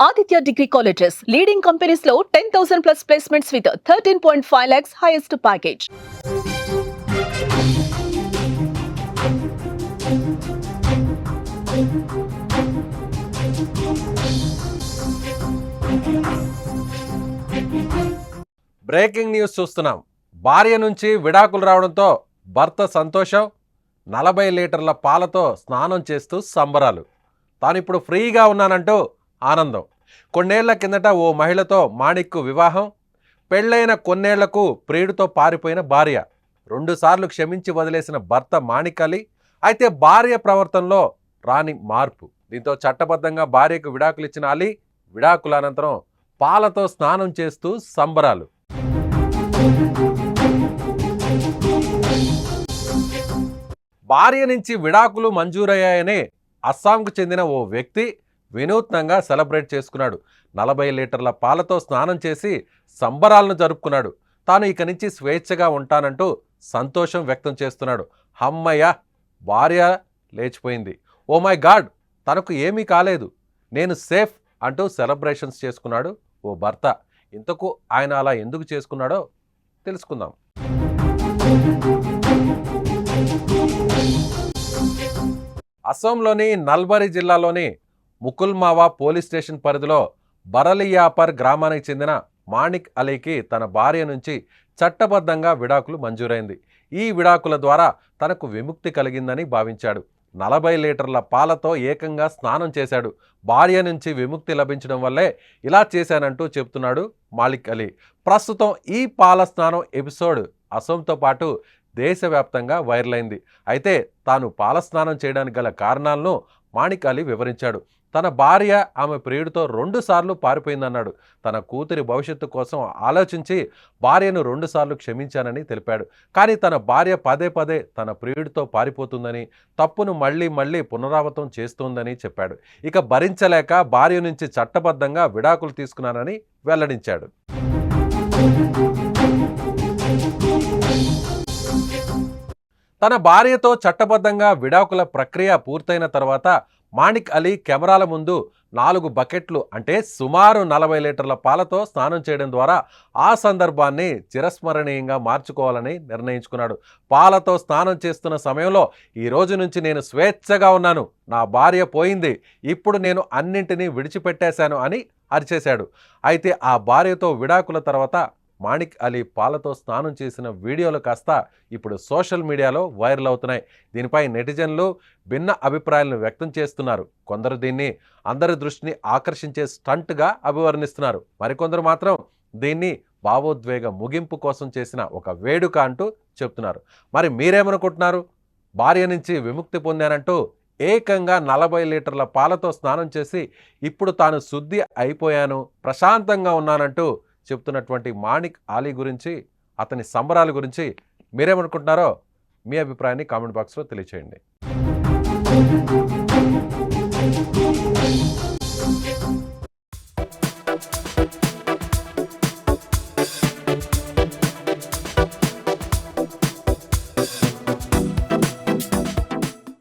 Aditya Degree Colleges, leading companies లో 10,000 plus placements with 13.5 lakhs highest package. Breaking news చూస్తున్నాం. భార్య నుంచి విడాకులు రావడంతో భర్త సంతోషం, 40 లీటర్ల పాలతో స్నానం చేస్తూ సంబరాలు. తాను ఇప్పుడు ఫ్రీగా ఉన్నానంటూ ఆనందం. కొన్నేళ్ల కిందట ఓ మహిళతో మాణిక్కు వివాహం. పెళ్లైన కొన్నేళ్లకు ప్రియుడితో పారిపోయిన భార్య, 2 సార్లు క్షమించి వదిలేసిన భర్త మాణిక్ అలీ. అయితే భార్య ప్రవర్తనలో రాని మార్పు. దీంతో చట్టబద్ధంగా భార్యకు విడాకులు ఇచ్చిన అలీ విడాకుల అనంతరం పాలతో స్నానం చేస్తూ సంబరాలు. భార్య నుంచి విడాకులు మంజూరయ్యాయని అస్సాంకు చెందిన ఓ వ్యక్తి వినూత్నంగా సెలబ్రేట్ చేసుకున్నాడు. 40 లీటర్ల పాలతో స్నానం చేసి సంబరాలను జరుపుకున్నాడు. తాను ఇక నుంచి స్వేచ్ఛగా ఉంటానంటూ సంతోషం వ్యక్తం చేస్తున్నాడు. అమ్మయ్య, భార్య లేచిపోయింది, ఓ మై గాడ్, తనకు ఏమీ కాలేదు, నేను సేఫ్ అంటూ సెలబ్రేషన్స్ చేసుకున్నాడు ఓ భర్త. ఇంతకు ఆయన అలా ఎందుకు చేసుకున్నాడో తెలుసుకుందాం. అస్సాంలోని నల్బరీ జిల్లాలోని ముకుల్మావా పోలీస్ స్టేషన్ పరిధిలో బరలియాపర్ గ్రామానికి చెందిన మాణిక్ అలీకి తన భార్య నుంచి చట్టబద్ధంగా విడాకులు మంజూరైంది. ఈ విడాకుల ద్వారా తనకు విముక్తి కలిగిందని భావించాడు. 40 లీటర్ల పాలతో ఏకంగా స్నానం చేశాడు. భార్య నుంచి విముక్తి లభించడం వల్లే ఇలా చేశానంటూ చెప్తున్నాడు మాలిక్ అలీ. ప్రస్తుతం ఈ పాల స్నానం ఎపిసోడ్ అసోంతో పాటు దేశవ్యాప్తంగా వైరల్ అయింది. అయితే తాను పాల స్నానం చేయడానికి గల కారణాలను మాణిక్ అలీ వివరించాడు. తన భార్య ఆమె ప్రియుడితో 2 సార్లు పారిపోయిందన్నాడు. తన కూతురి భవిష్యత్తు కోసం ఆలోచించి భార్యను 2 సార్లు క్షమించానని తెలిపాడు. కానీ తన భార్య పదే పదే తన ప్రియుడితో పారిపోతుందని, తప్పును మళ్ళీ మళ్ళీ పునరావృతం చేస్తోందని చెప్పాడు. ఇక భరించలేక భార్య నుంచి చట్టబద్ధంగా విడాకులు తీసుకున్నానని వెల్లడించాడు. తన భార్యతో చట్టబద్ధంగా విడాకుల ప్రక్రియ పూర్తయిన తర్వాత మాణిక్ అలీ కెమెరాల ముందు 4 బకెట్లు అంటే సుమారు 40 లీటర్ల పాలతో స్నానం చేయడం ద్వారా ఆ సందర్భాన్ని చిరస్మరణీయంగా మార్చుకోవాలని నిర్ణయించుకున్నాడు. పాలతో స్నానం చేస్తున్న సమయంలో, ఈ రోజు నుంచి నేను స్వేచ్ఛగా ఉన్నాను, నా భార్య పోయింది, ఇప్పుడు నేను అన్నింటినీ విడిచిపెట్టేశాను అని అరిచేశాడు. అయితే ఆ భార్యతో విడాకుల తర్వాత మాణిక్ అలీ పాలతో స్నానం చేసిన వీడియోలు కాస్త ఇప్పుడు సోషల్ మీడియాలో వైరల్ అవుతున్నాయి. దీనిపై నెటిజన్లు భిన్న అభిప్రాయాలను వ్యక్తం చేస్తున్నారు. కొందరు దీన్ని అందరి దృష్టిని ఆకర్షించే స్టంట్గా అభివర్ణిస్తున్నారు. మరికొందరు మాత్రం దీన్ని భావోద్వేగ ముగింపు కోసం చేసిన ఒక వేడుక అంటూ చెప్తున్నారు. మరి మీరేమనుకుంటున్నారు? భార్య నుంచి విముక్తి పొందానంటూ ఏకంగా 40 లీటర్ల పాలతో స్నానం చేసి ఇప్పుడు తాను శుద్ధి అయిపోయాను, ప్రశాంతంగా ఉన్నానంటూ చెప్తున్నటువంటి మాణిక్ అలీ గురించి, అతని సంబరాల గురించి మీరేమనుకుంటున్నారో మీ అభిప్రాయాన్ని కామెంట్ బాక్స్లో తెలియచేయండి.